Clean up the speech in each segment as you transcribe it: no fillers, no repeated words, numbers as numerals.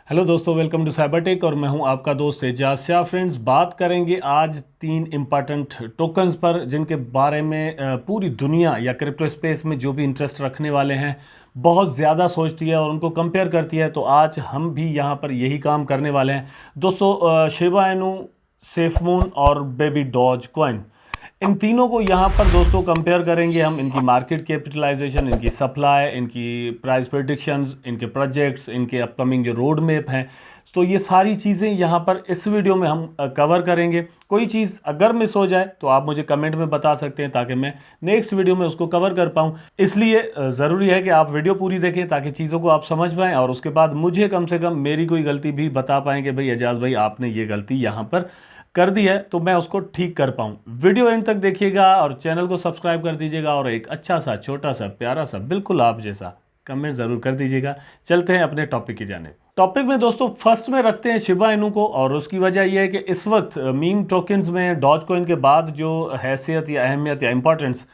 Hello दोस्तों, welcome to Cybertech और मैं हूं आपका दोस्त एजाज शाह। फ्रेंड्स, बात करेंगे आज 3 इम्पॉर्टेंट टोकन्स पर जिनके बारे में पूरी दुनिया या क्रिप्टो स्पेस में जो भी इंटरेस्ट रखने वाले हैं बहुत ज़्यादा सोचती है और उनको कंपेयर करती है। तो आज हम भी यहां पर यही काम करने वाले हैं दोस्तों। शिबा इनू, सेफमून और बेबी डॉज कॉइन, इन तीनों को यहाँ पर दोस्तों कंपेयर करेंगे हम। इनकी मार्केट कैपिटलाइजेशन, इनकी सप्लाई, इनकी प्राइस प्रेडिक्शंस, इनके प्रोजेक्ट्स, इनके अपकमिंग जो रोड मैप हैं, तो ये सारी चीज़ें यहाँ पर इस वीडियो में हम कवर करेंगे। कोई चीज़ अगर मिस हो जाए तो आप मुझे कमेंट में बता सकते हैं ताकि मैं नेक्स्ट वीडियो में उसको कवर कर पाऊँ। इसलिए ज़रूरी है कि आप वीडियो पूरी देखें ताकि चीज़ों को आप समझ पाएँ और उसके बाद मुझे कम से कम मेरी कोई गलती भी बता पाएँ कि भाई एजाज भाई आपने ये गलती यहाँ पर कर दी है, तो मैं उसको ठीक कर पाऊँ। वीडियो एंड तक देखिएगा और चैनल को सब्सक्राइब कर दीजिएगा और एक अच्छा सा, छोटा सा, प्यारा सा, बिल्कुल आप जैसा कमेंट ज़रूर कर दीजिएगा। चलते हैं अपने टॉपिक की जाने। टॉपिक में दोस्तों फर्स्ट में रखते हैं शिबा इनू को, और उसकी वजह यह है कि इस वक्त मीम टोकन्स में डॉज कॉइन के बाद जो हैसियत या अहमियत या इंपॉर्टेंस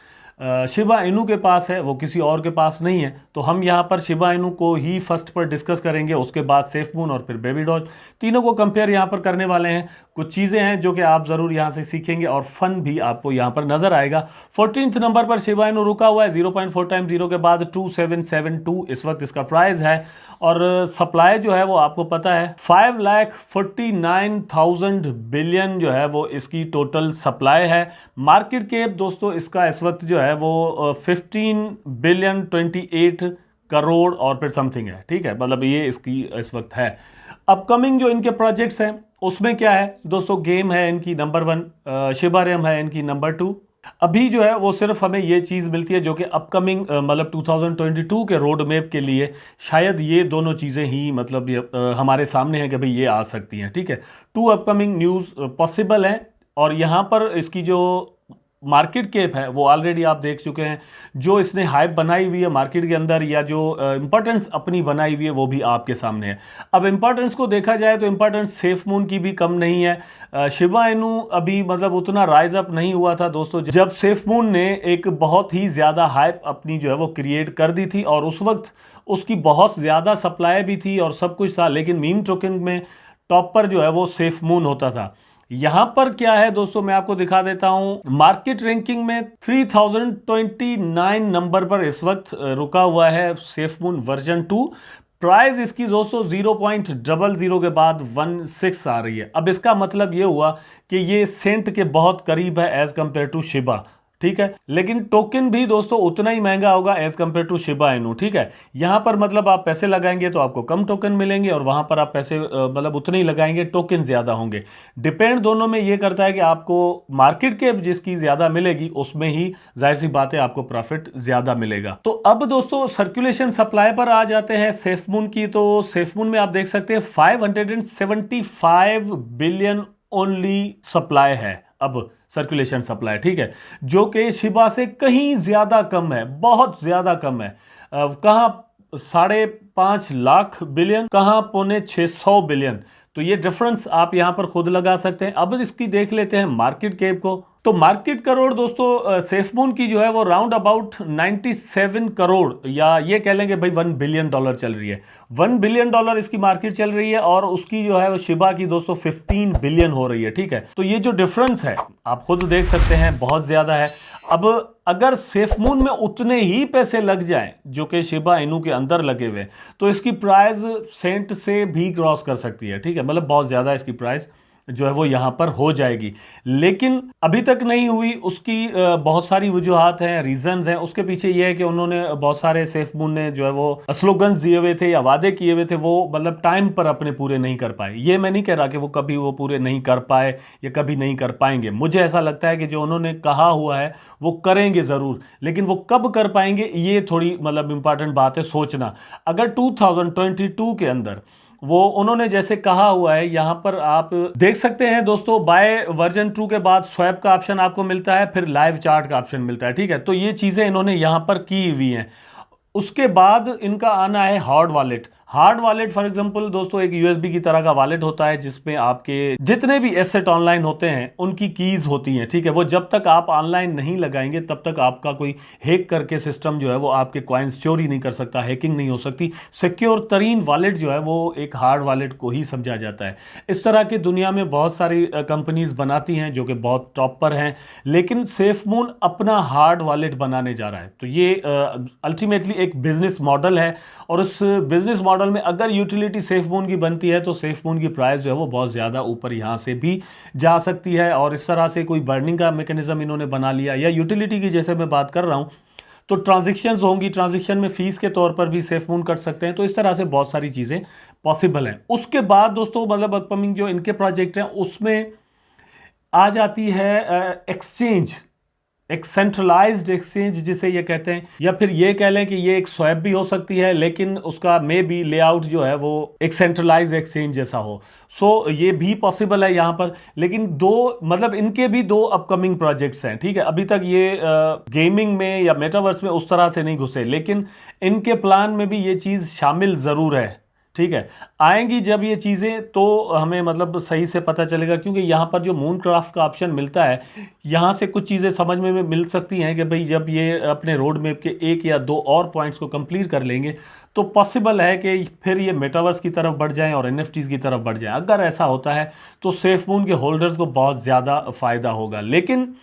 शिबा इनू के पास है वो किसी और के पास नहीं है। तो हम यहाँ पर शिबा इनू को ही फर्स्ट पर डिस्कस करेंगे, उसके बाद सेफमून और फिर बेबी डॉज, तीनों को कंपेयर यहाँ पर करने वाले हैं। कुछ चीज़ें हैं जो कि आप ज़रूर यहाँ से सीखेंगे और फन भी आपको यहाँ पर नजर आएगा। 14th नंबर पर शिबा इनू रुका हुआ है 0.4 टाइम 0 के बाद 2772 इस वक्त इसका प्राइस है। और सप्लाई जो है वो आपको पता है 5,49,000 बिलियन जो है वो इसकी टोटल सप्लाई है। मार्केट कैप दोस्तों इसका इस वक्त जो है वो 15 बिलियन 28 करोड़ और फिर समथिंग है। ठीक है, मतलब ये इसकी इस वक्त है। अपकमिंग जो इनके प्रोजेक्ट्स हैं उसमें क्या है दोस्तों, गेम है इनकी नंबर 1, शिबारियम है इनकी नंबर 2। अभी जो है वो सिर्फ हमें ये चीज़ मिलती है जो कि अपकमिंग मतलब 2022 के रोड मैप के लिए शायद ये दोनों चीज़ें ही मतलब हमारे सामने है कि भाई ये आ सकती हैं। ठीक है, 2 अपकमिंग न्यूज़ पॉसिबल है और यहाँ पर इसकी जो मार्केट कैप है वो ऑलरेडी आप देख चुके हैं। जो इसने हाइप बनाई हुई है मार्केट के अंदर या जो इंपॉर्टेंस अपनी बनाई हुई है वो भी आपके सामने है। अब इंपॉर्टेंस को देखा जाए तो इंपॉर्टेंस सेफमून की भी कम नहीं है। शिबा इनू अभी मतलब उतना राइज अप नहीं हुआ था दोस्तों जब सेफमून ने एक बहुत ही ज़्यादा हाइप अपनी जो है वो क्रिएट कर दी थी, और उस वक्त उसकी बहुत ज़्यादा सप्लाई भी थी और सब कुछ था, लेकिन मीम टोकन में टॉप पर जो है वो सेफमून होता था। यहां पर क्या है दोस्तों, मैं आपको दिखा देता हूं। मार्केट रैंकिंग में 3029 नंबर पर इस वक्त रुका हुआ है सेफमून वर्जन 2। प्राइस इसकी दोस्तों 0.00 के बाद 16 आ रही है। अब इसका मतलब ये हुआ कि ये सेंट के बहुत करीब है एज कंपेयर टू शिबा। ठीक है, लेकिन टोकन भी दोस्तों उतना ही महंगा होगा as compare to Shiba Inu. ठीक है, यहां पर मतलब आप पैसे लगाएंगे तो आपको कम टोकन मिलेंगे और वहां पर आप पैसे मतलब उतने ही लगाएंगे, टोकन ज्यादा होंगे। डिपेंड दोनों में ये करता है कि आपको मार्केट कैप जिसकी ज्यादा मिलेगी उसमें ही जाहिर सी बात है आपको प्रॉफिट ज्यादा मिलेगा। तो अब दोस्तों सर्कुलेशन सप्लाई पर आ जाते हैं सेफमून की। तो सेफमून में आप देख सकते हैं 575 बिलियन ओनली सप्लाई है अब, सर्कुलेशन सप्लाई। ठीक है, जो कि शिबा से कहीं ज्यादा कम है, बहुत ज्यादा कम है। कहां 5.5 लाख बिलियन, कहां 650 बिलियन। तो ये डिफरेंस आप यहां पर खुद लगा सकते हैं। अब इसकी देख लेते हैं मार्केट कैप को। तो मार्केट करोड़ दोस्तों सेफमून की जो है वो राउंड अबाउट 97 करोड़ या ये कह लेंगे भाई $1 बिलियन चल रही है। $1 बिलियन इसकी मार्केट चल रही है और उसकी जो है वो शिबा की दोस्तों 15 बिलियन हो रही है। ठीक है, तो ये जो डिफरेंस है आप खुद देख सकते हैं, बहुत ज्यादा है। अब अगर सेफमून में उतने ही पैसे लग जाएं जो कि शिबा इनू के अंदर लगे हुए, तो इसकी प्राइस सेंट से भी क्रॉस कर सकती है। ठीक है, मतलब बहुत ज्यादा इसकी प्राइस जो है वो यहां पर हो जाएगी, लेकिन अभी तक नहीं हुई। उसकी बहुत सारी वजूहात हैं, रीजंस हैं। उसके पीछे ये है कि उन्होंने बहुत सारे सेफमून ने जो है वो स्लोगन्स दिए हुए थे या वादे किए हुए थे, वो मतलब टाइम पर अपने पूरे नहीं कर पाए। ये मैं नहीं कह रहा कि वो कभी वो पूरे नहीं कर पाए या कभी नहीं कर पाएंगे। मुझे ऐसा लगता है कि जो उन्होंने कहा हुआ है वो करेंगे जरूर, लेकिन वो कब कर पाएंगे ये थोड़ी मतलब इंपॉर्टेंट बात है सोचना। अगर 2022 के अंदर वो उन्होंने जैसे कहा हुआ है, यहां पर आप देख सकते हैं दोस्तों, बाय वर्जन 2 के बाद स्वैप का ऑप्शन आपको मिलता है, फिर लाइव चार्ट का ऑप्शन मिलता है। ठीक है, तो ये चीजें इन्होंने यहां पर की हुई हैं। उसके बाद इनका आना है hard wallet. Hard wallet for example दोस्तों एक यूएसबी की तरह का वॉलेट होता है जिसमें आपके जितने भी एसेट ऑनलाइन होते हैं उनकी कीज होती हैं, ठीक है। वो जब तक आप ऑनलाइन नहीं लगाएंगे तब तक आपका कोई हैक करके सिस्टम जो है वो आपके कॉइन्स चोरी नहीं कर सकता, हैकिंग नहीं हो सकती। सिक्योर तरीन वॉलेट जो है वो एक हार्ड वॉलेट को ही समझा जाता है। इस तरह की दुनिया में बहुत सारी कंपनीज बनाती हैं जो कि बहुत टॉप पर हैं, लेकिन सेफमून अपना हार्ड वॉलेट बनाने जा रहा है। तो ये अल्टीमेटली एक बिजनेस मॉडल है, और उस बिजनेस मॉडल में अगर यूटिलिटी सेफमून की बनती है तो सेफमून की प्राइस जो है वो बहुत ज़्यादा ऊपर यहाँ से भी जा सकती है। और इस तरह से कोई बर्निंग का मैकेनिज्म इन्होंने बना लिया, या यूटिलिटी की जैसे मैं बात कर रहा हूँ तो ट्रांजैक्शंस होंगी, ट्रांजैक्शन में फीस के तौर पर भी सेफमून कट सकते हैं। तो इस तरह से बहुत सारी चीज़ें पॉसिबल हैं। उसके बाद दोस्तों मतलब अपकमिंग जो इनके प्रोजेक्ट हैं उसमें आ जाती है एक्सचेंज, एक सेंट्रलाइज्ड एक्सचेंज जिसे ये कहते हैं, या फिर ये कह लें कि ये एक स्वैप भी हो सकती है, लेकिन उसका मे बी लेआउट जो है वो एक सेंट्रलाइज्ड एक्सचेंज जैसा हो। सो ये भी पॉसिबल है यहाँ पर। लेकिन दो मतलब इनके भी दो अपकमिंग प्रोजेक्ट्स हैं, ठीक है। अभी तक ये गेमिंग में या मेटावर्स में उस तरह से नहीं घुसे, लेकिन इनके प्लान में भी ये चीज़ शामिल ज़रूर है, ठीक है। आएंगी जब ये चीज़ें तो हमें मतलब सही से पता चलेगा, क्योंकि यहाँ पर जो मून क्राफ्ट का ऑप्शन मिलता है यहाँ से कुछ चीज़ें समझ में मिल सकती हैं कि भाई जब ये अपने रोड मैप के एक या दो और पॉइंट्स को कंप्लीट कर लेंगे तो पॉसिबल है कि फिर ये मेटावर्स की तरफ बढ़ जाएं और एनएफटीज की तरफ बढ़ जाएं। अगर ऐसा होता है तो सेफमून के होल्डर्स को बहुत ज़्यादा फ़ायदा होगा। लेकिन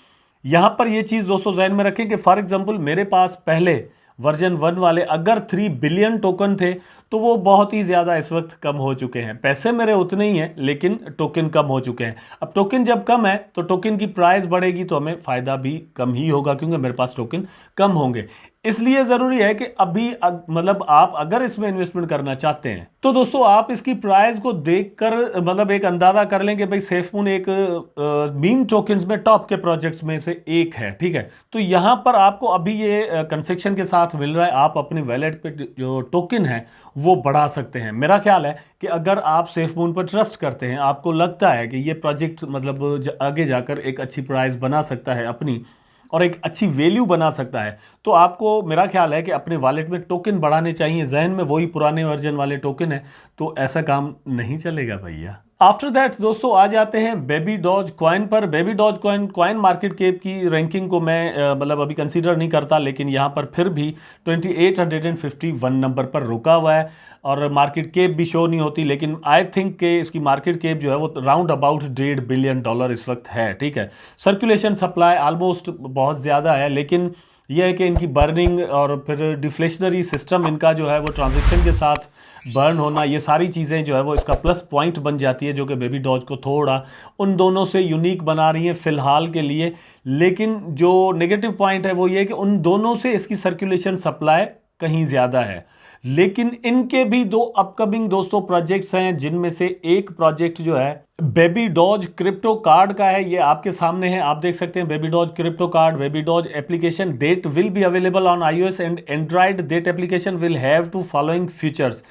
यहाँ पर ये चीज़ दोस्तों ध्यान में रखें कि फॉर एग्जांपल मेरे पास पहले वर्जन 1 वाले अगर 3 बिलियन टोकन थे तो वो बहुत ही ज़्यादा इस वक्त कम हो चुके हैं। पैसे मेरे उतने ही हैं लेकिन टोकन कम हो चुके हैं। अब टोकन जब कम है तो टोकन की प्राइस बढ़ेगी तो हमें फ़ायदा भी कम ही होगा, क्योंकि मेरे पास टोकन कम होंगे। इसलिए ज़रूरी है कि अभी मतलब आप अगर इसमें इन्वेस्टमेंट करना चाहते हैं तो दोस्तों आप इसकी प्राइस को देखकर मतलब एक अंदाज़ा कर लें कि भाई सेफमून एक मीम टोकन्स में टॉप के प्रोजेक्ट्स में से एक है, ठीक है। तो यहाँ पर आपको अभी ये कंसेक्शन के साथ मिल रहा है, आप अपने वैलेट पे जो टोकन है वो बढ़ा सकते हैं। मेरा ख्याल है कि अगर आप सेफमून पर ट्रस्ट करते हैं, आपको लगता है कि ये प्रोजेक्ट मतलब आगे जाकर एक अच्छी प्राइस बना सकता है अपनी और एक अच्छी वैल्यू बना सकता है, तो आपको मेरा ख्याल है कि अपने वॉलेट में टोकन बढ़ाने चाहिए। जहन में वही पुराने वर्जन वाले टोकन है तो ऐसा काम नहीं चलेगा भैया। आफ्टर दैट दोस्तों आ जाते हैं बेबी डॉज कॉइन पर। Baby doge coin market cap की रैंकिंग को मैं मतलब अभी कंसीडर नहीं करता, लेकिन यहाँ पर फिर भी 2851 नंबर पर रुका हुआ है और मार्केट कैप भी शो नहीं होती। लेकिन आई थिंक कि इसकी मार्केट कैप जो है वो राउंड अबाउट $1.5 बिलियन इस वक्त है, ठीक है। सर्कुलेशन सप्लाई ऑलमोस्ट बहुत ज़्यादा है, लेकिन यह है कि इनकी बर्निंग और फिर डिफ्लेशनरी सिस्टम इनका जो है वो ट्रांजैक्शन के साथ बर्न होना, ये सारी चीज़ें जो है वो इसका प्लस पॉइंट बन जाती है, जो कि बेबी डॉज को थोड़ा उन दोनों से यूनिक बना रही है फ़िलहाल के लिए। लेकिन जो नेगेटिव पॉइंट है वो ये है कि उन दोनों से इसकी सर्कुलेशन सप्लाई कहीं ज़्यादा है। लेकिन इनके भी दो अपकमिंग दोस्तों प्रोजेक्ट्स हैं, जिनमें से एक प्रोजेक्ट जो है बेबी डॉज क्रिप्टो कार्ड का है। ये आपके सामने है, आप देख सकते हैं baby doge crypto card. Baby doge application that will be available on iOS and android. That application will have to following features: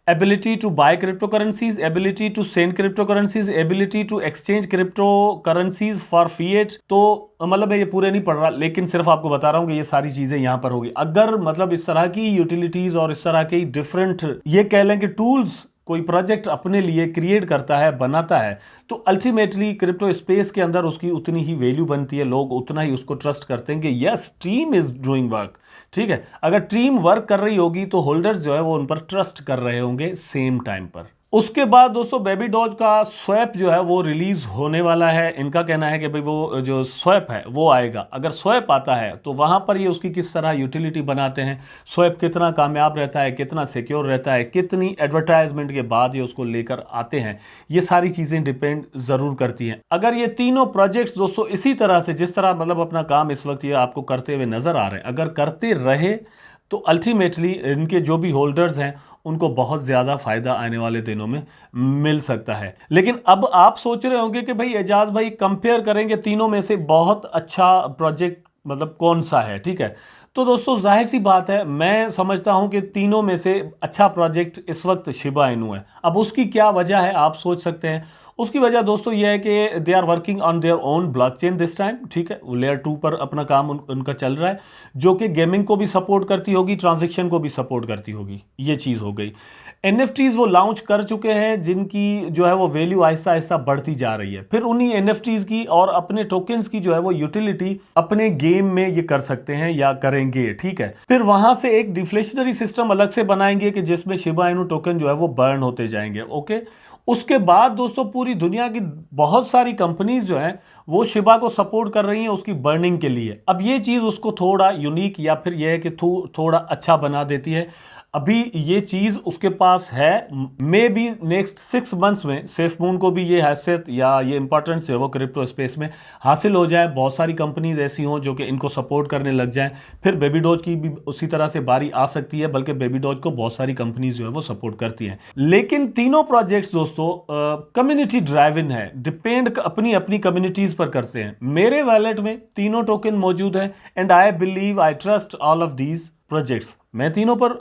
ability to buy cryptocurrencies, ability to send cryptocurrencies, ability to exchange cryptocurrencies for fiat। तो मतलब मैं ये पूरे नहीं पढ़ रहा, लेकिन सिर्फ आपको बता रहा हूँ कि ये सारी चीजें यहाँ पर होगी। अगर मतलब इस तरह की यूटिलिटीज और इस तरह के डिफरेंट ये कह लें कि टूल्स कोई प्रोजेक्ट अपने लिए क्रिएट करता है, बनाता है, तो अल्टीमेटली क्रिप्टो स्पेस के अंदर उसकी उतनी ही वैल्यू बनती है, लोग उतना ही उसको ट्रस्ट करते हैं कि yes team is doing work, ठीक है। अगर टीम वर्क कर रही होगी तो होल्डर्स जो है वो उन पर ट्रस्ट कर रहे होंगे सेम टाइम पर। उसके बाद दोस्तों बेबी डॉज का स्वैप जो है वो रिलीज होने वाला है। इनका कहना है कि भाई वो जो स्वैप है वो आएगा। अगर स्वैप आता है तो वहां पर ये उसकी किस तरह यूटिलिटी बनाते हैं, स्वैप कितना कामयाब रहता है, कितना सिक्योर रहता है, कितनी एडवर्टाइजमेंट के बाद ये उसको लेकर आते हैं, ये सारी चीज़ें डिपेंड ज़रूर करती हैं। अगर ये तीनों प्रोजेक्ट्स दोस्तों इसी तरह से जिस तरह मतलब अपना काम इस वक्त ये आपको करते हुए नज़र आ रहे हैं, अगर करते रहे तो अल्टीमेटली इनके जो भी होल्डर्स हैं उनको बहुत ज़्यादा फ़ायदा आने वाले दिनों में मिल सकता है। लेकिन अब आप सोच रहे होंगे कि भाई एजाज भाई कंपेयर करेंगे तीनों में से बहुत अच्छा प्रोजेक्ट मतलब कौन सा है, ठीक है। तो दोस्तों जाहिर सी बात है, मैं समझता हूं कि तीनों में से अच्छा प्रोजेक्ट इस वक्त शिबा इनू है। अब उसकी क्या वजह है आप सोच सकते हैं। उसकी वजह दोस्तों ये है कि they are working on their own blockchain this time, ठीक है, लेयर 2 पर अपना काम उनका चल रहा है, जो कि गेमिंग को भी सपोर्ट करती होगी, ट्रांजैक्शन को भी सपोर्ट करती होगी। ये चीज़ हो गई। NFTs वो लॉन्च कर चुके हैं, जिनकी जो है वो वैल्यू आहिस्ता आहिस्ता बढ़ती जा रही है। फिर उन्हीं NFTs की और अपने टोकन्स की जो है वो यूटिलिटी अपने गेम में ये कर सकते हैं या करेंगे, ठीक है। फिर वहां से एक डिफ्लेशनरी सिस्टम अलग से बनाएंगे कि जिसमें शिबा इनू टोकन जो है वो बर्न होते जाएंगे, ओके। उसके बाद दोस्तों पूरी दुनिया की बहुत सारी कंपनीज जो हैं वो शिबा को सपोर्ट कर रही हैं उसकी बर्निंग के लिए। अब ये चीज़ उसको थोड़ा यूनिक या फिर यह है कि थोड़ा अच्छा बना देती है। अभी ये चीज़ उसके पास है, मे बी नेक्स्ट 6 मंथ्स में सेफमून को भी ये हैसियत या ये इंपॉर्टेंस है वो क्रिप्टो स्पेस में हासिल हो जाए, बहुत सारी कंपनीज ऐसी हों जो कि इनको सपोर्ट करने लग जाएं। फिर बेबी डॉज की भी उसी तरह से बारी आ सकती है, बल्कि बेबी डॉज को बहुत सारी कंपनीज जो है वो सपोर्ट करती हैं। लेकिन तीनों प्रोजेक्ट्स दोस्तों कम्युनिटी ड्राइवन है, डिपेंड अपनी अपनी कम्युनिटीज पर करते हैं। मेरे वैलेट में तीनों टोकन मौजूद है and I believe I trust all of these projects. मैं तीनों पर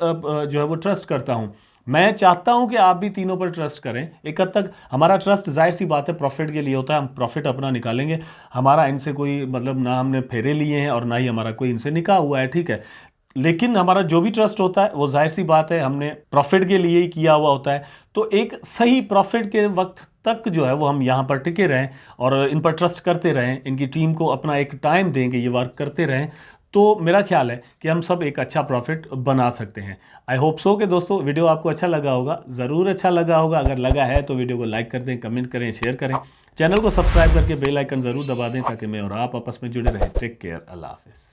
जो है वो ट्रस्ट करता हूं। मैं चाहता हूं कि आप भी तीनों पर ट्रस्ट करें। एक हद तक हमारा ट्रस्ट जाहिर सी बात है प्रॉफिट के लिए होता है, हम प्रॉफिट अपना निकालेंगे। हमारा इनसे कोई मतलब ना हमने फेरे लिए हैं और ना ही हमारा कोई इनसे निकाह हुआ है, ठीक है। लेकिन हमारा जो भी ट्रस्ट होता है वो जाहिर सी बात है हमने प्रॉफिट के लिए ही किया हुआ होता है। तो एक सही प्रॉफिट के वक्त तक जो है वो हम यहाँ पर टिके रहें और इन पर ट्रस्ट करते रहें, इनकी टीम को अपना एक टाइम दें कि ये वर्क करते रहें, तो मेरा ख्याल है कि हम सब एक अच्छा प्रॉफिट बना सकते हैं। आई होप सो कि दोस्तों वीडियो आपको अच्छा लगा होगा, ज़रूर अच्छा लगा होगा। अगर लगा है तो वीडियो को लाइक कर दें, कमेंट करें, शेयर करें, चैनल को सब्सक्राइब करके बेल आइकन ज़रूर दबा दें ताकि मैं और आप आपस में जुड़े रहें। टेक केयर, अल्लाह हाफिज़।